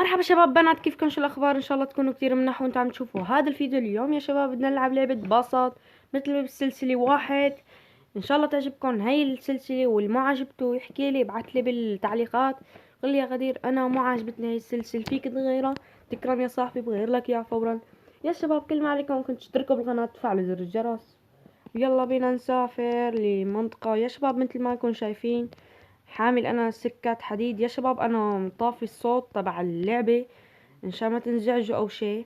مرحبا شباب بنات، كيفكم؟ شو الاخبار؟ ان شاء الله تكونوا كتير منح وانتم عم تشوفوا هذا الفيديو. اليوم يا شباب بدنا نلعب لعبة باصات مثل بالسلسلة واحد. ان شاء الله تعجبكم هاي السلسلة، واللي ما عجبته يحكي لي، ابعث لي بالتعليقات قل لي يا غدير انا ما عجبتني هاي السلسلة، فيك تغيرها؟ تكرم يا صاحبي، بغير لك اياها فورا. يا شباب كل ما عليكم انكم تشتركوا بالقناة وتفعلوا زر الجرس. يلا بينا نسافر لمنطقة يا شباب. مثل ما انكم شايفين حامل انا سكات حديد يا شباب. انا مطافي الصوت تبع اللعبة عشان ما تنزعجوا او شي.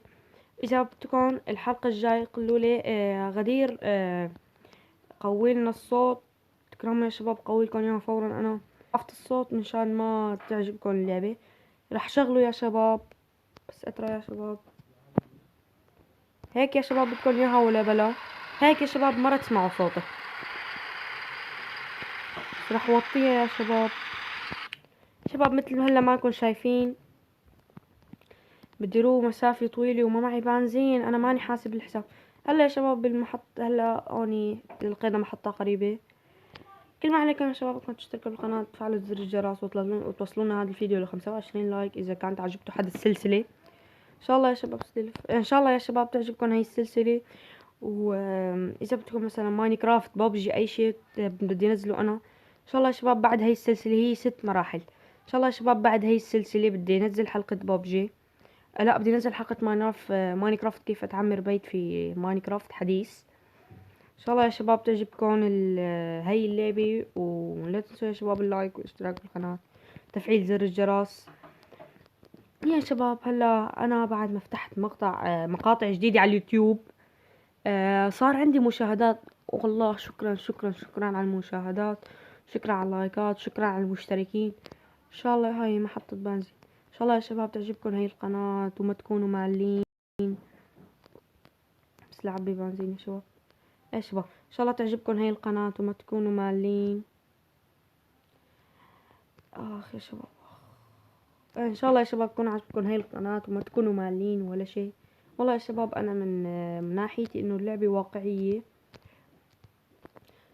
اذا بدكم الحلقة الجاي قولوا لي غدير قوي لنا الصوت، تكرموا يا شباب، قوي لكم اياها فورا. انا ضعفت الصوت مشان ما تعجبكم اللعبة. رح شغله يا شباب، بس اترى يا شباب هيك يا شباب بدكم اياها ولا بلا؟ هيك يا شباب مرة تسمعوا صوتي، رح وطيها يا شباب. شباب مثل هلا معكم شايفين بدي روح مسافة طويلة وما معي بنزين، انا ماني حاسب الحساب. هلا يا شباب بالمحط، هلا هوني لقينا محطة قريبة. كل ما عليكم يا شباب انكم تشتركوا بالقناة وتفعلوا زر الجرس وتوصلونا هذا الفيديو ل25 لايك اذا كانت عجبتوا حد السلسلة. ان شاء الله يا شباب ان شاء الله يا شباب تعجبكم هاي السلسلة. واذا بدكم مثلا ماينكرافت، بابجي، اي شيء بدي انزله انا، ان شاء الله يا شباب بعد هاي السلسلة هي 6 مراحل. ان شاء الله يا شباب بعد هاي السلسلة بدي انزل حلقة بابجي. لا بدي انزل حلقة ماينكرافت كيف اتعمر بيت في ماينكرافت حديث. ان شاء الله يا شباب تعجبكم هاي اللعبة. ولا تنسوا يا شباب اللايك والاشتراك بالقناة، تفعيل زر الجرس. يا شباب هلا انا بعد ما فتحت مقاطع جديدة على اليوتيوب صار عندي مشاهدات، والله شكرا شكرا شكرا على المشاهدات، شكرا على اللايكات، شكرا على المشتركين. ان شاء الله هاي محطة بنزين. ان شاء الله يا شباب تعجبكم هاي القناة وما تكونوا مالين. بس لعبي بنزين يا شباب. يا شباب ان شاء الله تعجبكم هاي القناة وما تكونوا مالين. اخ يا شباب ان شاء الله يا شباب تكون عجبكم هاي القناة وما تكونوا مالين ولا شيء. والله يا شباب انا من ناحيتي انه اللعبة واقعية.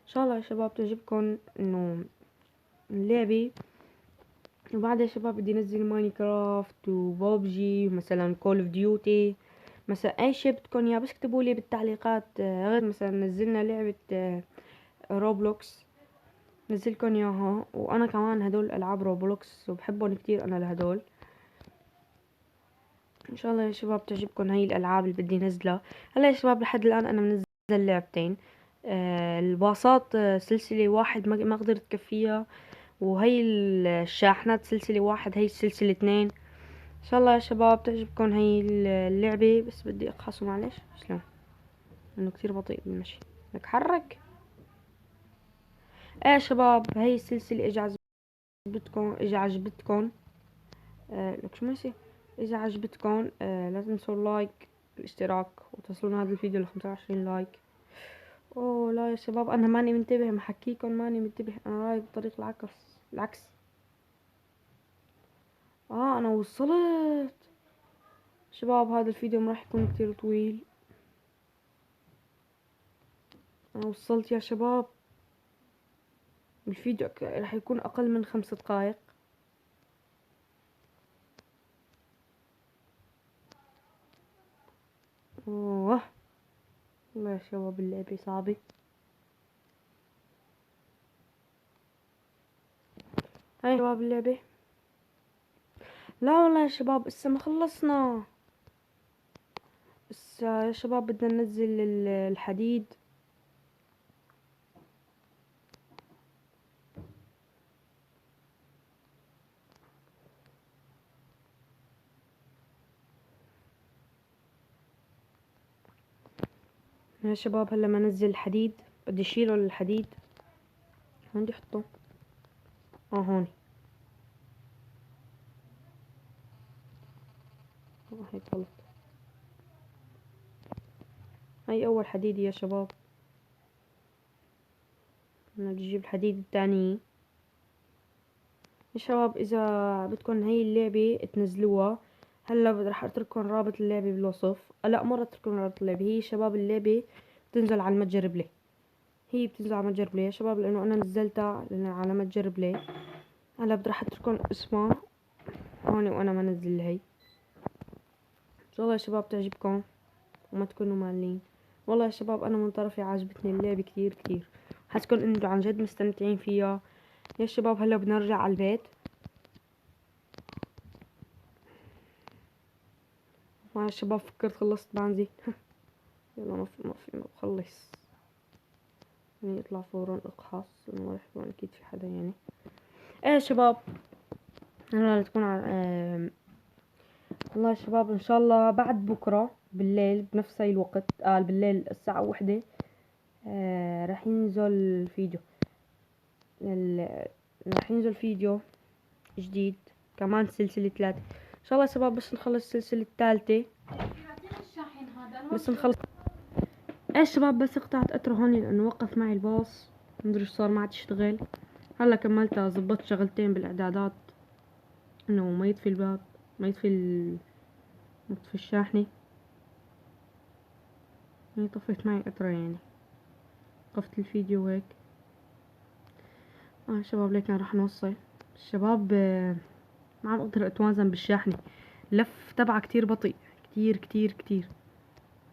ان شاء الله يا شباب تعجبكم انه اللعبة. وبعد يا شباب بدي انزل ماينكرافت وبوبجي مثلا كول اوف ديوتي، مثلا اي شيء بدكم اياه بس اكتبوا لي بالتعليقات. غير مثلا نزلنا لعبة روبلوكس نزلكم اياها، وانا كمان هدول العاب روبلوكس وبحبهم كتير انا لهدول. ان شاء الله يا شباب تعجبكم هاي الالعاب اللي بدي نزلها. هلا يا شباب لحد الان انا منزل لعبتين. الباصات سلسلة واحد ما قدرت تكفيها، وهي الشاحنات سلسلة واحد، هي السلسلة 2. ان شاء الله يا شباب تعجبكم هاي اللعبة. بس بدي اقحصه معلش شلون انه كتير بطيء بالمشي. لك حرك. ايه يا شباب هاي السلسلة اجا عجبتكم لك شو ماشي. اذا عجبتكم لا تنسوا اللايك الاشتراك وتوصلون هذا الفيديو ل25 لايك. اوه لا يا شباب انا ماني منتبه، محكيكم ماني منتبه، انا رايح بطريق العكس. انا وصلت. شباب هذا الفيديو ما راح يكون كتير طويل. انا وصلت يا شباب. الفيديو راح يكون اقل من 5 دقائق. اوه والله يا شباب اللعبة صعبة. هاي يا شباب اللعبة. لا والله يا شباب لسه ما خلصنا. لسه يا شباب بدنا ننزل الحديد. يا شباب هلا ما نزل الحديد، بدي اشيله الحديد. هون بدي احطه. هون. هيك غلط. هاي اول حديد يا شباب. انا بدي اجيب الحديد الثاني. يا شباب اذا بدكم هاي اللعبة تنزلوها، هلا راح اترككم رابط اللعبة بالوصف. لا مرة اترككم رابط اللعبة. هي شباب اللعبة بتنزل على المتجر بلاي. هي بتنزل على متجر بلاي يا شباب، لانه انا نزلتها على متجر بلاي. هلا راح اترككم اسمها هون وانا منزل هي. شاء الله يا شباب تعجبكم وما تكونوا مالين. والله يا شباب انا من طرفي عجبتني اللعبة كتير كتير، حاسكن انتوا عن جد مستمتعين فيها. يا شباب هلا بدنا نرجع على البيت. يا شباب فكرت خلصت بنزين. يلا ما في بخلص يعني يطلع فورا اقحاص انه راح يكون اكيد في حدا يعني. ايه يا شباب هلا تكون والله يا شباب ان شاء الله بعد بكرة بالليل بنفس هاي الوقت بالليل الساعة 1 راح ينزل فيديو راح ينزل فيديو جديد كمان سلسلة 3 ان شاء الله يا شباب. بس نخلص السلسلة الثالثة بس نخلص. ايه شباب بس قطعت اترو هون لانه وقف معي الباص مدري ايش صار ما عاد يشتغل. هلا كملتها زبطت شغلتين بالاعدادات انه ما يطفي الباب ما يطفي الشاحنة يعني طفيت معي اترو يعني وقفت الفيديو هيك. شباب ليكن راح نوصل الشباب ما عم اقدر اتوازن بالشاحنة لف تبعها كتير بطيء كتير كتير كتير.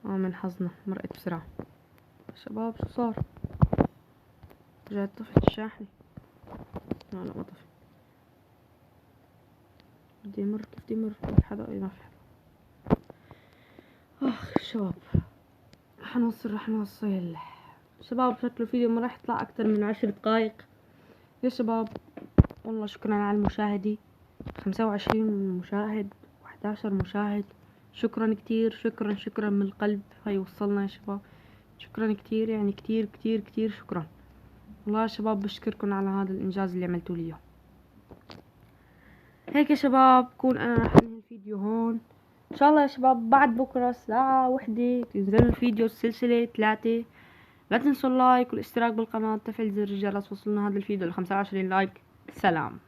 من حظنا مرقت بسرعة. شباب شو صار؟ رجعت طفت الشاحنة. لا ما طفي. بدي يمر كيف بدي يمر في حدا ما في حدا. شباب راح نوصل شباب شكله الفيديو ما راح يطلع اكتر من 10 دقايق يا شباب. والله شكرا على المشاهدة 25 مشاهد 11 مشاهد. شكرا كتير شكرا من القلب. هاي وصلنا يا شباب. شكرا كتير يعني كتير كتير كتير شكرا. والله يا شباب بشكركم على هذا الانجاز اللي عملتوا لي. هيك يا شباب كون انا راح انهي الفيديو هون ان شاء الله يا شباب. بعد بكره الساعة 1 ينزل الفيديو السلسلة 3. لا تنسوا اللايك والاشتراك بالقناة وتفعيل زر الجرس. وصلنا هذا الفيديو ل 25 لايك. سلام.